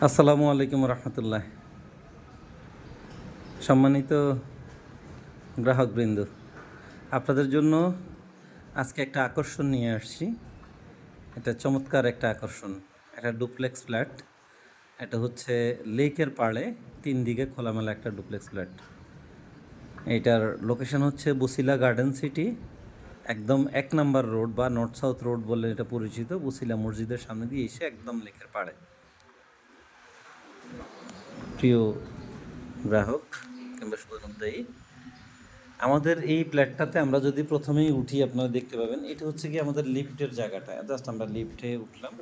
আসসালামু আলাইকুম রহমতুল্লাহ। সম্মানিত গ্রাহকবৃন্দ, আপনাদের জন্য আজকে একটা আকর্ষণ নিয়ে আসছি। এটা চমৎকার একটা আকর্ষণ, একটা ডুপ্লেক্স ফ্ল্যাট। এটা হচ্ছে লেকের পাড়ে 3 দিকে খোলামেলা একটা ডুপ্লেক্স ফ্ল্যাট। এইটার লোকেশন হচ্ছে বসিলা গার্ডেন সিটি, একদম 1 নাম্বার রোড বা নর্থ সাউথ রোড বলে এটা পরিচিত। বসিলা মসজিদের সামনে দিয়ে এসে একদম লেকের পাড়ে। প্রিয় গ্রাহক কিংবা শুভানুধ্যায়ী, আমাদের এই ফ্ল্যাটটাতে আমরা যদি প্রথমেই উঠি, আপনারা দেখতে পাবেন এটা হচ্ছে কি আমাদের লিফটের জায়গাটা। জাস্ট আমরা লিফটে উঠলাম,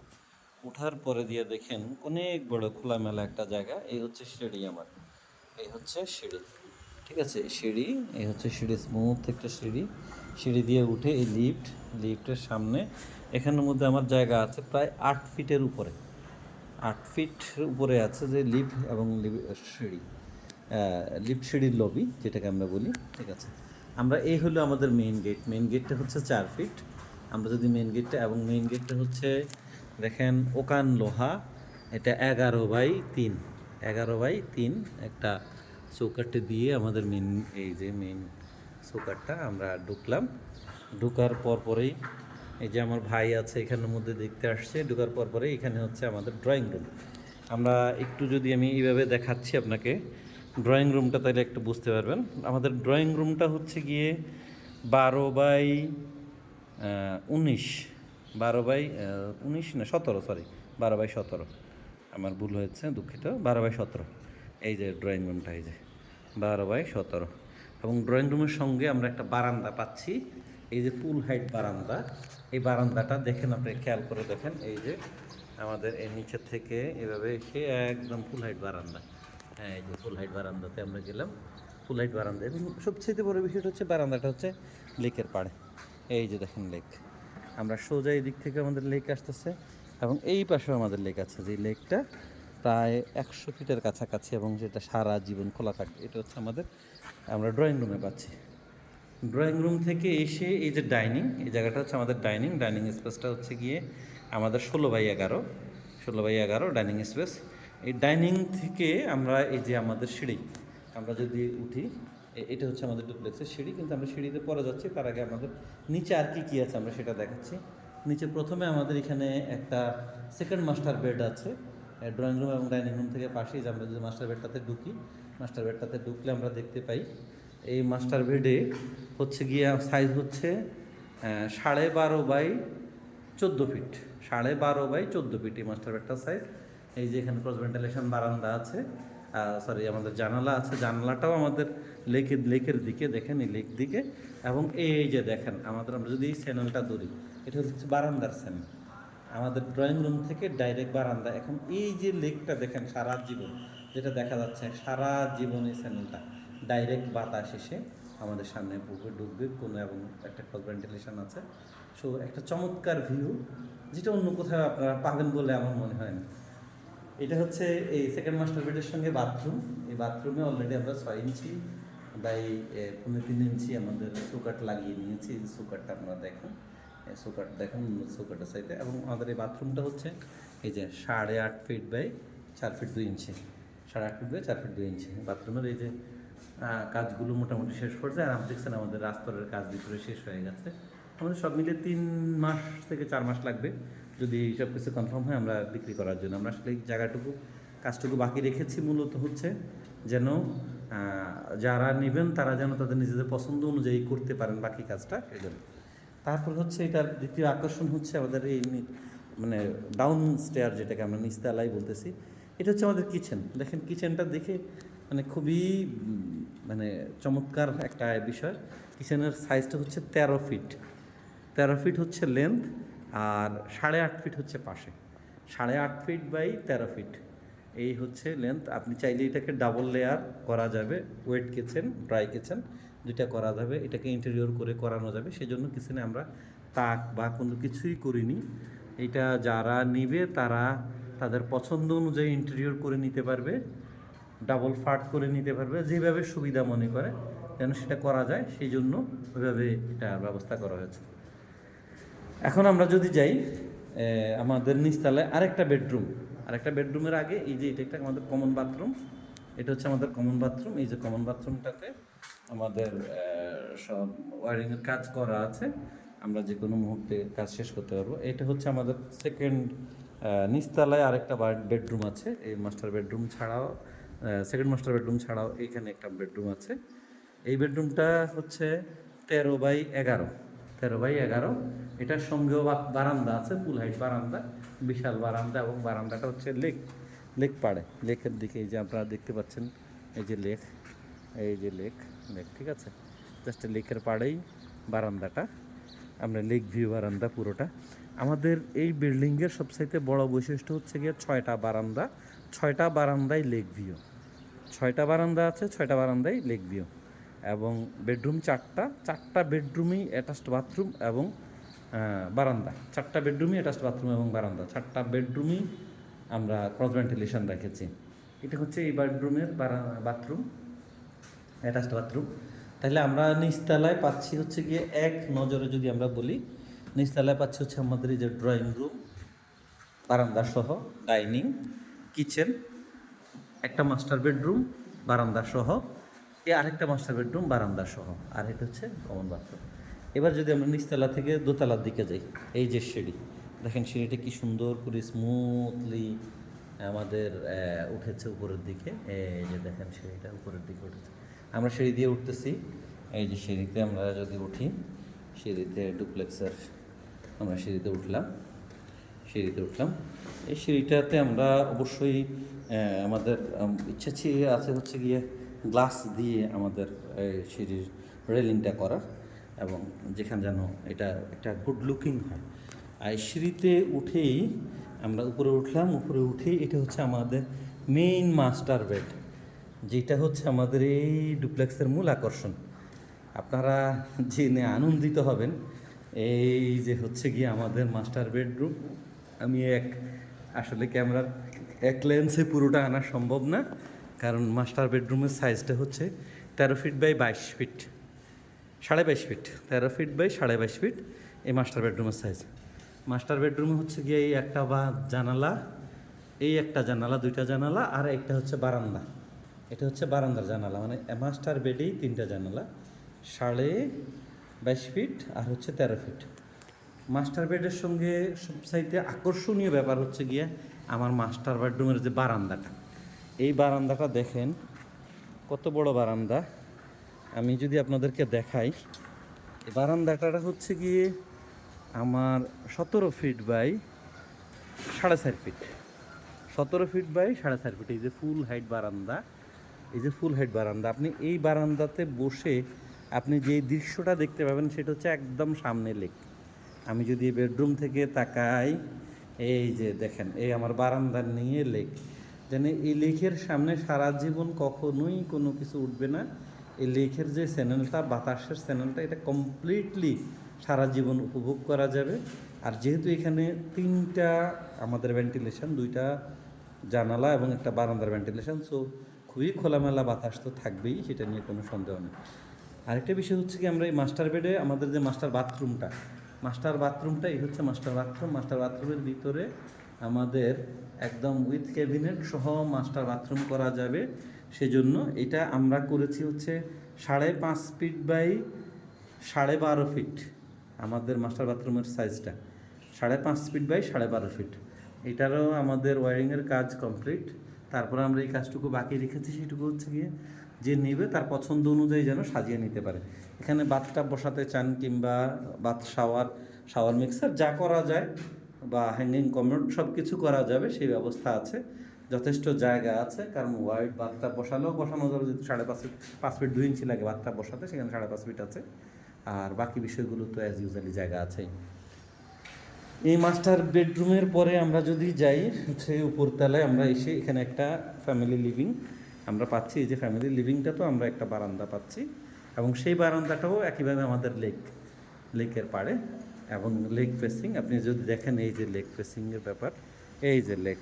উঠার পরে দিয়ে দেখেন অনেক বড় খোলামেলা একটা জায়গা। এই হচ্ছে সিঁড়ি, আমার এই হচ্ছে সিঁড়ি, ঠিক আছে? সিঁড়ি, এই হচ্ছে সিঁড়ি, স্মুথ একটা সিঁড়ি। সিঁড়ি দিয়ে উঠে এই লিফটের সামনে এখানের মধ্যে আমার জায়গা আছে প্রায় 8 ফিটের উপরে। 8 ফিট উপরে আছে যে লিফট এবং সিঁড়ি, লিফট সিঁড়ির লবি যেটাকে আমরা বলি, ঠিক আছে? আমরা এই হলো আমাদের মেইন গেট। মেইন গেটটা হচ্ছে 4 ফিট। আমরা যদি মেইন গেটটা, এবং মেইন গেটটা হচ্ছে দেখেন ওকান লোহা, এটা 11/3, 11/3 একটা চৌকাঠে দিয়ে আমাদের মেইন, এই যে মেইন চৌকাঠটা আমরা ঢুকলাম। ঢুকার পরেই এই যে আমার ভাই আছে এখানের মধ্যে দেখতে আসছে। ঢোকার পরেই এখানে হচ্ছে আমাদের ড্রয়িং রুম। আমরা একটু যদি আমি এইভাবে দেখাচ্ছি আপনাকে ড্রয়িং রুমটা, তাহলে একটু বুঝতে পারবেন। আমাদের ড্রয়িং রুমটা হচ্ছে গিয়ে 12/19, 12/19 না 17, সরি 12/17, আমার ভুল হয়েছে, দুঃখিত। 12/17 এই যে ড্রয়িং রুমটা, এই যে 12/17। এবং ড্রয়িং রুমের সঙ্গে আমরা একটা বারান্দা পাচ্ছি, এই যে ফুল হাইট বারান্দা। এই বারান্দাটা দেখেন, আপনি খেয়াল করে দেখেন, এই যে আমাদের এই নিচের থেকে এভাবে এসে একদম ফুল হাইট বারান্দা। হ্যাঁ, এই যে ফুল হাইট বারান্দাতে আমরা গেলাম, ফুল হাইট বারান্দা। এবং সবচেয়ে বড় বিষয়টা হচ্ছে বারান্দাটা হচ্ছে লেকের পাড়ে। এই যে দেখেন লেক, আমরা সোজা এই দিক থেকে আমাদের লেক আসতেছে, এবং এই পাশেও আমাদের লেক আছে, যে লেকটা প্রায় 100 ফিটের কাছাকাছি, এবং যেটা সারা জীবন খোলা থাকবে। এটা হচ্ছে আমাদের, আমরা ড্রয়িং রুমে পাচ্ছি। ড্রয়িং রুম থেকে এসে এই যে ডাইনিং, এই জায়গাটা হচ্ছে আমাদের ডাইনিং। ডাইনিং স্পেসটা হচ্ছে গিয়ে আমাদের 16/11, 16/11 ডাইনিং স্পেস। এই ডাইনিং থেকে আমরা এই যে আমাদের সিঁড়ি, আমরা যদি উঠি, এটা হচ্ছে আমাদের ডুপ্লেক্সের সিঁড়ি। কিন্তু আমরা সিঁড়িতে পরে যাচ্ছি, তার আগে আমাদের নিচে আর কি আছে আমরা সেটা দেখাচ্ছি। নিচে প্রথমে আমাদের এখানে একটা সেকেন্ড মাস্টার বেড আছে ড্রয়িং রুম এবং ডাইনিং রুম থেকে পাশেই। যে আমরা যদি মাস্টার বেডটাতে ঢুকি, মাস্টার বেডটাতে ঢুকলে আমরা দেখতে পাই এই মাস্টার বেডে হচ্ছে গিয়ে সাইজ হচ্ছে 12.5/14 ফিট, 12.5/14 ফিট এই মাস্টার বেডটার সাইজ। এই যে এখানে ক্রস ভেন্টিলেশন বারান্দা আছে, সরি আমাদের জানালা আছে। জানালাটাও আমাদের লেকের দিকে, দেখেন এই লেক দিকে। এবং এই যে দেখেন আমাদের, আমরা যদি এই চ্যানেলটা ধরি, এটা হচ্ছে বারান্দার চ্যানেল, আমাদের ড্রয়িং রুম থেকে ডাইরেক্ট বারান্দা। এখন এই যে লেকটা দেখেন, সারা জীবন যেটা দেখা যাচ্ছে, সারা জীবন এই চ্যানেলটা ডাইরেক্ট বাতাস এসে আমাদের সামনে পুকুর ঢুকবে কোনো, এবং একটা ক্রস ভেন্টিলেশন আছে। সো একটা চমৎকার ভিউ, যেটা অন্য কোথাও আপনারা পাবেন বলে আমার মনে হয় না। এটা হচ্ছে এই সেকেন্ড মাস্টার বেডের সঙ্গে বাথরুম। এই বাথরুমে অলরেডি আমরা 6 ইঞ্চি বাই 3.5 ইঞ্চি আমাদের চৌকাঠ লাগিয়ে নিয়েছি। এই চৌকাঠটা আপনারা দেখেন, চৌকাঠ দেখেন, চৌকাঠের সাইডে। এবং আমাদের এই বাথরুমটা হচ্ছে এই যে 8.5 feet by 4 feet 2 inch, 8.5 feet by 4 feet 2 inch বাথরুমের। এই যে কাজগুলো মোটামুটি শেষ পর্যায়ে, আর দেখছেন আমাদের রাস্তরের কাজ ভিতরে শেষ হয়ে গেছে। আমাদের সব মিলে 3 মাস থেকে 4 মাস লাগবে যদি সব কিছু কনফার্ম হয় আমরা বিক্রি করার জন্য। আমরা আসলে এই জায়গাটুকু, কাজটুকু বাকি রেখেছি মূলত হচ্ছে যেন যারা নেবেন তারা যেন তাদের নিজেদের পছন্দ অনুযায়ী করতে পারেন বাকি কাজটা, এই জন্য। তারপর হচ্ছে এটার দ্বিতীয় আকর্ষণ হচ্ছে আমাদের এই মানে ডাউন স্টেয়ার, যেটাকে আমরা নিচতলায় বলতেছি। এটা হচ্ছে আমাদের কিচেন। দেখেন কিচেনটা দেখে মানে খুবই মানে চমৎকার একটা বিষয়। কিচেনের সাইজটা হচ্ছে 13 ফিট, 13 ফিট হচ্ছে লেন্থ, আর 8.5 ফিট হচ্ছে পাশে। 8.5 ফিট বাই 13 ফিট এই হচ্ছে লেন্থ। আপনি চাইলে এটাকে ডাবল লেয়ার করা যাবে, ওয়েট কিচেন, ড্রাই কিচেন দুইটা করা যাবে। এটাকে ইন্টেরিয়র করে করানো যাবে। সেই জন্য কিচেনে আমরা তাক বা কোনো কিছুই করিনি। এটা যারা নিবে তারা তাদের পছন্দ অনুযায়ী ইন্টেরিয়র করে নিতে পারবে, ডাবল ফাট করে নিতে পারবে, যেভাবে সুবিধা মনে করে যেন সেটা করা যায়, সেই জন্য ওইভাবে এটা ব্যবস্থা করা হয়েছে। এখন আমরা যদি যাই আমাদের নিচতলায় আরেকটা বেডরুম, আর একটা বেডরুমের আগে এই যে এটা একটা আমাদের কমন বাথরুম, এটা হচ্ছে আমাদের কমন বাথরুম। এই যে কমন বাথরুমটাতে আমাদের সব ওয়ারিংয়ের কাজ করা আছে, আমরা যে কোনো মুহূর্তে কাজ শেষ করতে পারবো। এটা হচ্ছে আমাদের সেকেন্ড নিচতলায় আরেকটা বেডরুম আছে। এই মাস্টার বেডরুম ছাড়াও সেকেন্ড মাস্টার বেডরুম ছাড়াও এইখানে একটা বেডরুম আছে। এই বেডরুমটা হচ্ছে 13x11, 13x11। এটার সঙ্গেও বারান্দা আছে, ফুল হাইট বারান্দা, বিশাল বারান্দা, এবং বারান্দাটা হচ্ছে লেক পাড়ে, লেকের দিকে। এই যে আপনারা দেখতে পাচ্ছেন, এই যে লেক, এই যে লেক, ঠিক আছে, জাস্ট লেকের পাড়েই বারান্দাটা, আমরা লেক ভিউ বারান্দা পুরোটা। আমাদের এই বিল্ডিংয়ের সবচাইতে বড় বৈশিষ্ট্য হচ্ছে গিয়ে 6টা বারান্দা, 6টা বারান্দায় লেক ভিউ, 6টা বারান্দা আছে, 6টা বারান্দায় লেক ভিউ, এবং বেডরুম 4টা বেডরুমই অ্যাটাচড বাথরুম এবং বারান্দা, 4টা বেডরুমই অ্যাটাচড বাথরুম এবং বারান্দা, 4টা বেডরুমই আমরা ক্রস ভেন্টিলেশন রেখেছি। এটা হচ্ছে এই বেডরুমের বাথরুম, অ্যাটাচড বাথরুম। তাহলে আমরা নিচতলায় পাচ্ছি হচ্ছে গিয়ে এক নজরে যদি আমরা বলি, নিচতলায় পাচ্ছি হচ্ছে আমাদের এই যে ড্রয়িং রুম বারান্দা সহ, ডাইনিং, কিচেন, একটা মাস্টার বেডরুম বারান্দা সহ, আরেকটা মাস্টার বেডরুম বারান্দা সহ, আর এটা হচ্ছে কমন বাথরুম। এবার যদি আমরা নিচতলা থেকে দোতলার দিকে যাই, এই যে সিঁড়ি, দেখেন সিঁড়িটা কি সুন্দর করে স্মুথলি আমাদের উঠেছে উপরের দিকে। এই যে দেখেন সিঁড়িটা উপরের দিকে উঠেছে, আমরা সিঁড়ি দিয়ে উঠতেছি। এই যে সিঁড়িতে আমরা যদি উঠি, সিঁড়িতে ডুপ্লেক্সের আমরা সিঁড়িতে উঠলাম, এই সিঁড়িটাতে আমরা অবশ্যই আমাদের ইচ্ছা আছে হচ্ছে গিয়ে গ্লাস দিয়ে আমাদের সিঁড়ির রেলিংটা করার, এবং যেখানে যেন এটা একটা গুড লুকিং হয়। আর সিঁড়িতে উঠেই আমরা উপরে উঠলাম, উপরে উঠেই এটা হচ্ছে আমাদের মেইন মাস্টার বেড, যেটা হচ্ছে আমাদের এই ডুপ্লেক্সের মূল আকর্ষণ। আপনারা জেনে আনন্দিত হবেন, এই যে হচ্ছে গিয়ে আমাদের মাস্টার বেডরুম। আমি আসলে ক্যামেরার এক লেন্সে পুরোটা আনা সম্ভব না, কারণ মাস্টার বেডরুমের সাইজটা হচ্ছে 13 feet by 22 feet, 22.5 feet, 13 feet by 22.5 feet এই মাস্টার বেডরুমের সাইজ। মাস্টার বেডরুমে হচ্ছে গিয়ে এই একটা জানালা, এই একটা জানালা, 2টা জানালা, আর একটা হচ্ছে বারান্দা, এটা হচ্ছে বারান্দার জানালা, মানে মাস্টার বেডেই 3টা জানালা, 22.5 ফিট আর হচ্ছে 13 ফিট। মাস্টার বেডের সঙ্গে সবচাইতে আকর্ষণীয় ব্যাপার হচ্ছে গিয়ে আমার মাস্টার বেডরুমের যে বারান্দাটা, এই বারান্দাটা দেখেন কত বড় বারান্দা। আমি যদি আপনাদেরকে দেখাই, এই বারান্দাটা হচ্ছে গিয়ে আমার 17 feet by 4.5 feet, 17 feet by 4.5 feet. এই যে ফুল হাইট বারান্দা, এই যে ফুল হাইট বারান্দা, আপনি এই বারান্দাতে বসে আপনি যে দৃশ্যটা দেখতে পাবেন সেটা হচ্ছে একদম সামনে লেক। আমি যদি বেডরুম থেকে তাকাই, এই যে দেখেন, এই আমার বারান্দার নিয়ে লেক, যেন এই লেকের সামনে সারা জীবন কখনোই কোনো কিছু উঠবে না। এই লেকের যে চ্যানেলটা, বাতাসের চ্যানেলটা, এটা কমপ্লিটলি সারা জীবন উপভোগ করা যাবে। আর যেহেতু এখানে 3টা আমাদের ভেন্টিলেশন, 2টা জানালা এবং একটা বারান্দার ভেন্টিলেশন, সো খুবই খোলামেলা বাতাস তো থাকবেই, সেটা নিয়ে কোনো সন্দেহ নেই। আরেকটা বিষয় হচ্ছে কি, আমরা এই মাস্টার বেডে আমাদের যে মাস্টার বাথরুমটা এই হচ্ছে মাস্টার বাথরুম। মাস্টার বাথরুমের ভিতরে আমাদের একদম উইথ ক্যাবিনেট সহ মাস্টার বাথরুম করা যাবে, সেজন্য এটা আমরা করেছি হচ্ছে 5.5 ফিট বাই 12.5 ফিট। আমাদের মাস্টার বাথরুমের সাইজটা 5.5 ফিট বাই 12.5 ফিট। এটারও আমাদের ওয়ারিংয়ের কাজ কমপ্লিট। তারপরে আমরা এই কাজটুকু বাকি রেখেছি, সেটুকু হচ্ছে গিয়ে যে নেবে তার পছন্দ অনুযায়ী যেন সাজিয়ে নিতে পারে। এখানে বাথটাব বসাতে চান কিংবা বাথ শাওয়ার মিক্সার যা করা যায়, বা হ্যাঙ্গিং কমোড সব কিছু করা যাবে, সেই ব্যবস্থা আছে, যথেষ্ট জায়গা আছে। কারণ ওয়াইড বাথটাব বসানো যাবে, যদি 5.5 ফিট 2 ইঞ্চি লাগে বাথটাব বসাতে, সেখানে 5.5 ফিট আছে। আর বাকি বিষয়গুলো তো অ্যাজ ইউজুয়ালি জায়গা আছেই। এই মাস্টার বেডরুমের পরে আমরা যদি যাই হচ্ছে উপরতলায়, আমরা এসে এখানে একটা ফ্যামিলি লিভিং আমরা পাচ্ছি। এই যে ফ্যামিলি লিভিংটা, তো আমরা একটা বারান্দা পাচ্ছি, এবং সেই বারান্দাটাও একইভাবে আমাদের লেকের পাড়ে এবং লেক ফেসিং। আপনি যদি দেখেন, এই যে লেক ফেসিংয়ের ব্যাপার, এই যে লেক,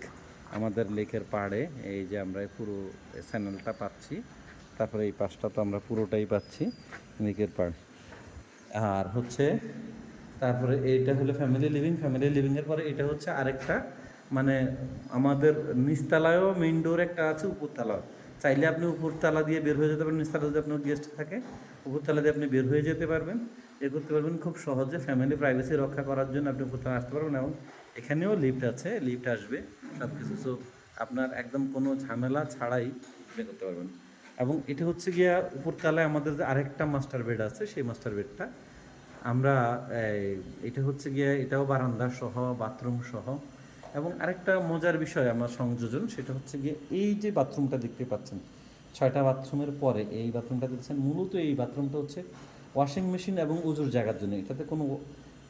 আমাদের লেকের পাড়ে, এই যে আমরা পুরো চ্যানেলটা পাচ্ছি, তারপরে এই পাশটা তো আমরা পুরোটাই পাচ্ছি লেকের পাড়ে। আর হচ্ছে তারপরে এইটা হলো ফ্যামিলি লিভিংয়ের পরে এটা হচ্ছে আরেকটা মানে আমাদের নিচতলায়ও মেইন ডোর একটা আছে, উপরতলাও। চাইলে আপনি উপরতলা দিয়ে বের হয়ে যেতে পারেন, নিচতলা যদি আপনার গেস্ট থাকে উপরতলা দিয়ে আপনি বের হয়ে যেতে পারবেন, এ করতে পারবেন খুব সহজে। ফ্যামিলি প্রাইভেসি রক্ষা করার জন্য আপনি উপরতলা আসতে পারবেন, এবং এখানেও লিফট আছে, লিফট আসবে সব কিছু। সো আপনার একদম কোনো ঝামেলা ছাড়াই আপনি করতে পারবেন। এবং এটা হচ্ছে গিয়া উপরতলায় আমাদের যে আরেকটা মাস্টার বেড আছে, সেই মাস্টার বেডটা আমরা এটা হচ্ছে গিয়ে এটাও বারান্দা সহ, বাথরুম সহ। এবং আরেকটা মজার বিষয় আমার সংযোজন, সেটা হচ্ছে গিয়ে এই যে বাথরুমটা দেখতে পাচ্ছেন, 6টা বাথরুমের পরে এই বাথরুমটা দেখছেন, মূলত এই বাথরুমটা হচ্ছে ওয়াশিং মেশিন এবং উজুর জায়গার জন্য। এটাতে কোনো,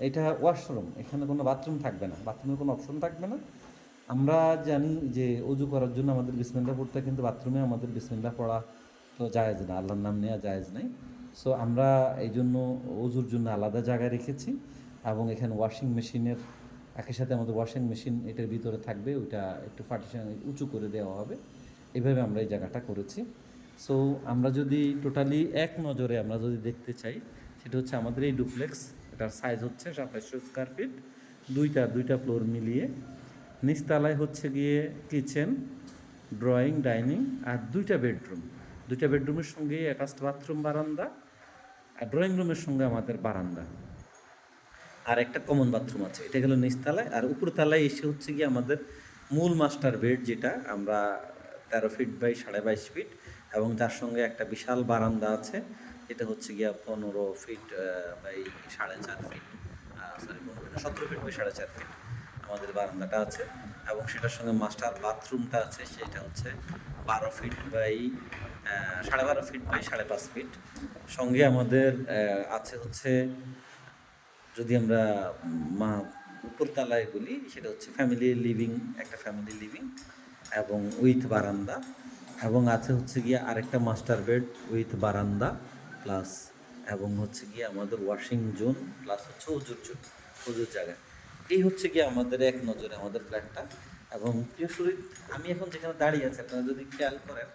এটা ওয়াশরুম, এখানে কোনো বাথরুম থাকবে না, বাথরুমের কোনো অপশন থাকবে না। আমরা জানি যে অজু করার জন্য আমাদের বিসমিল্লাহ পড়তে হয়, কিন্তু বাথরুমে আমাদের বিসমিল্লাহ পড়া তো জায়েজ না, আল্লাহর নাম নেওয়া জায়েজ নাই। সো আমরা এই জন্য অজুর জন্য আলাদা জায়গায় রেখেছি, এবং এখানে ওয়াশিং মেশিনের একই সাথে আমাদের ওয়াশিং মেশিন এটার ভিতরে থাকবে, ওইটা একটু পার্টিশন উঁচু করে দেওয়া হবে। এইভাবে আমরা এই জায়গাটা করেছি। সো আমরা যদি টোটালি এক নজরে আমরা যদি দেখতে চাই, সেটা হচ্ছে আমাদের এই ডুপ্লেক্স, এটার সাইজ হচ্ছে 2700 স্কোয়ার ফিট, দুইটা ফ্লোর মিলিয়ে। নিচতলায় হচ্ছে গিয়ে কিচেন, ড্রয়িং, ডাইনিং, আর দুইটা বেডরুমের সঙ্গে অ্যাটাচড বাথরুম, বারান্দা, আর ড্রয়িং রুমের সঙ্গে আমাদের বারান্দা, আর একটা কমন বাথরুম আছে। এটা গেল নিচতলায়। আর উপরতলায় এসে হচ্ছে গিয়ে আমাদের মূল মাস্টার বেড, যেটা আমরা 13 ফিট বাই 22.5 ফিট, এবং যার সঙ্গে একটা বিশাল বারান্দা আছে, এটা হচ্ছে গিয়া 15 feet by 4.5 feet, sorry 17 feet by 4.5 feet আমাদের বারান্দাটা আছে। এবং সেটার সঙ্গে মাস্টার বাথরুমটা আছে, সেটা হচ্ছে 12 feet by 12.5 feet by 5.5 feet. সঙ্গে আমাদের আছে হচ্ছে, যদি আমরা উপরতলায় বলি, সেটা হচ্ছে ফ্যামিলি লিভিং, একটা ফ্যামিলি লিভিং এবং উইথ বারান্দা। এবং আছে হচ্ছে গিয়ে আরেকটা মাস্টার বেড উইথ বারান্দা প্লাস, এবং হচ্ছে গিয়ে আমাদের ওয়াশিং জোন প্লাস হচ্ছে অজুর জায়গা। এই হচ্ছে গিয়ে আমাদের এক নজরে আমাদের ফ্ল্যাটটা। এবং প্রিয় শরীর, আমি এখন যেখানে দাঁড়িয়ে আছি, আপনারা যদি খেয়াল করেন,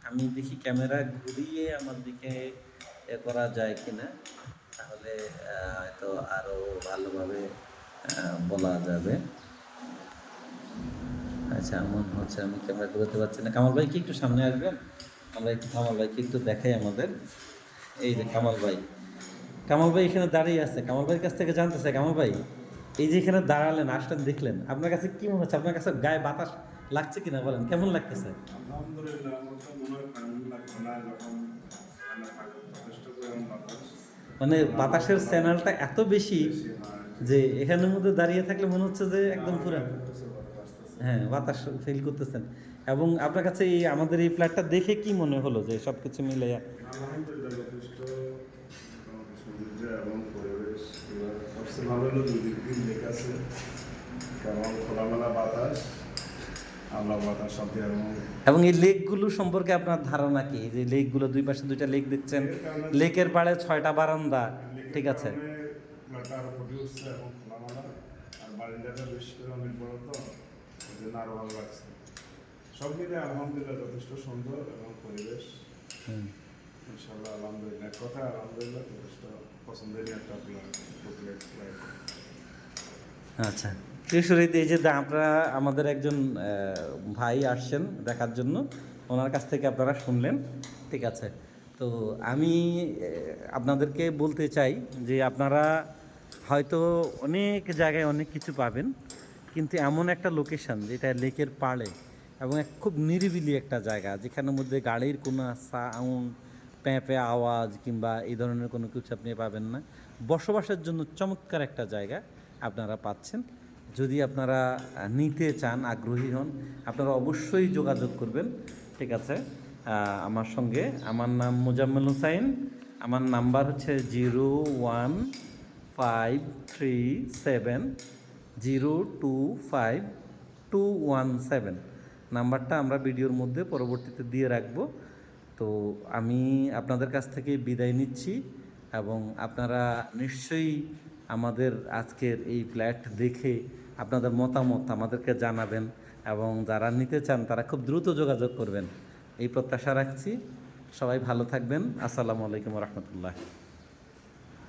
আমি দেখি ক্যামেরা ঘুরিয়ে আমার দিকে করা যায় কিনা, তাহলে হয়তো আরও ভালোভাবে বলা যাবে। আচ্ছা, এমন হচ্ছে আমি ক্যামেরা ঘুরাতে পারছি না। কামাল ভাই কি একটু সামনে আসবেন? আমরা একটু কামাল ভাইকে একটু দেখাই আমাদের। এই যে কামাল ভাই এখানে দাঁড়িয়ে আছে। কামাল ভাইয়ের কাছ থেকে জানতে চাই, কামাল ভাই এই যে এখানে দাঁড়ালেন, আসলেন, দেখলেন, আপনার কাছে কি মনে হচ্ছে? আপনার কাছে গায়ে বাতাস লাগছে কিনা বলেন, কেমন লাগতেছে? আলহামদুলিল্লাহ, আমার তো মনে হয় ফ্যান লাগবে না, যখন ফ্যানে থাকে যথেষ্ট পরিমাণ বাতাস। মানে বাতাসের চ্যানেলটা এত বেশি বেশি হয়। যে এখানের মধ্যে দাঁড়িয়ে থাকলে মনে হচ্ছে যে একদম পুরা, কিছু বাতাস আসতেছে। হ্যাঁ, বাতাস ফিল করতেছেন। এবং আপনার কাছে এই আমাদের এই ফ্ল্যাটটা দেখে কি মনে হলো যে সব কিছু মিলে? আলহামদুলিল্লাহ, যথেষ্ট সৌন্দর্য এবং পরিবেশ। এবার সবচেয়ে ভালো হলো দুদিক দিন লেক আছে, কারণ খোলামেলা বাতাস, আমরা বাতাস সাথে। এবং এই লেকগুলো সম্পর্কে আপনার ধারণা কি? এই যে লেকগুলো, দুই পাশে দুইটা লেক দেখছেন, লেকের পাড়ে 6টা বারান্দা, ঠিক আছে। আরো ফুটে উঠছে এবং খোলামেলা, আর বারিন্দাটা বেশ করে অনেক বড়, তো ওই জন্য আরো ভালো লাগছে। সব মিলে আলহামদুলিল্লাহ যথেষ্ট সুন্দর এবং পরিবেশ ইনশাআল্লাহ আলহামদুলিল্লাহ, এক কথা আলহামদুলিল্লাহ যথেষ্ট পছন্দের একটা ডুপ্লেক্স ফ্ল্যাট। আচ্ছা, কিশোরী, এই যে আপনারা আমাদের একজন ভাই আসছেন দেখার জন্য, ওনার কাছ থেকে আপনারা শুনলেন, ঠিক আছে। তো আমি আপনাদেরকে বলতে চাই যে আপনারা হয়তো অনেক জায়গায় অনেক কিছু পাবেন, কিন্তু এমন একটা লোকেশন যেটা লেকের পাড়ে এবং খুব নিরিবিলি একটা জায়গা, যেখানের মধ্যে গাড়ির কোনো সাউন্ড, প্যাঁ আওয়াজ কিংবা এই ধরনের কোনো কিছু আপনি পাবেন না। বসবাসের জন্য চমৎকার একটা জায়গা আপনারা পাচ্ছেন। যদি আপনারা নিতে চান, আগ্রহী হন, আপনারা অবশ্যই যোগাযোগ করবেন, ঠিক আছে, আমার সঙ্গে। আমার নাম মোজাম্মেল হুসাইন, আমার নাম্বার হচ্ছে 01537025217। নাম্বারটা আমরা ভিডিওর মধ্যে পরবর্তীতে দিয়ে রাখব। তো আমি আপনাদের কাছ থেকে বিদায় নিচ্ছি, এবং আপনারা নিশ্চয়ই আমাদের আজকের এই ফ্ল্যাট দেখে আপনাদের মতামত আমাদেরকে জানাবেন, এবং যারা নিতে চান তারা খুব দ্রুত যোগাযোগ করবেন, এই প্রত্যাশা রাখছি। সবাই ভালো থাকবেন। আসসালামু আলাইকুম রহমতুল্লাহ।